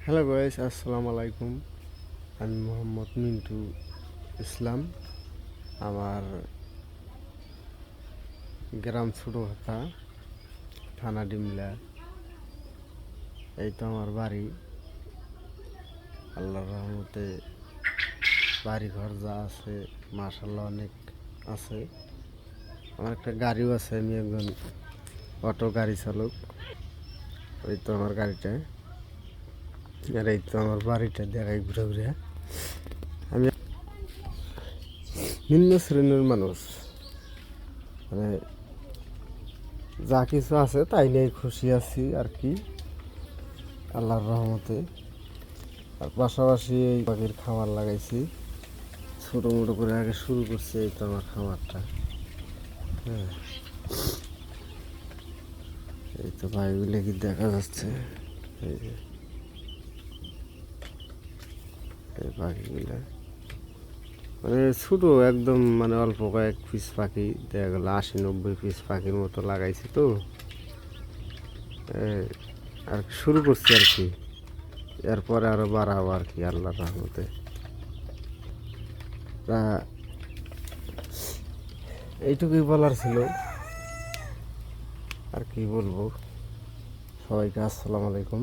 Hello guys, আসসালামু আলাইকুম। আমি মোহাম্মদ মিন্টু ইসলাম। আমার গ্রাম ছোটোখাতা, থানা ডিমলা। এই তো আমার বাড়ি। আল্লাহর রহমতে বাড়ি ঘর যা আছে মাশাআল্লাহ অনেক আছে। আমার একটা গাড়িও আছে, আমি একজন অটো গাড়ি চালক। ওই তো আমার গাড়িটা, আর এই তো আমার বাড়িটা দেখাই ঘুরে ঘুরে। আমি নিম্ন শ্রেণীর মানুষ, মানে যা কিছু আছে তাই নিয়ে খুশি আছি আর কি, আল্লাহর রহমতে। আর পাশাপাশি এই পাখির খামার লাগাইছি, ছোটো মোটো করে আগে শুরু করছি। এই তো আমার খামারটা। হ্যাঁ, এই তো ভাইগুলো কি দেখা যাচ্ছে, এই যে এই পাখিগুলা মানে ছোটো একদম, মানে অল্প কয়েক পিস পাখি দেখা গেলো ৮০-৯০ পিস পাখির মতো লাগাইছি তো। আর শুরু করছি আর কি, এরপরে আরও বাড়াবো আর কি আল্লাহর রহমতে। তা এইটুকুই বলার ছিল, আর কি বলবো। সবাইকে আসসালামু আলাইকুম।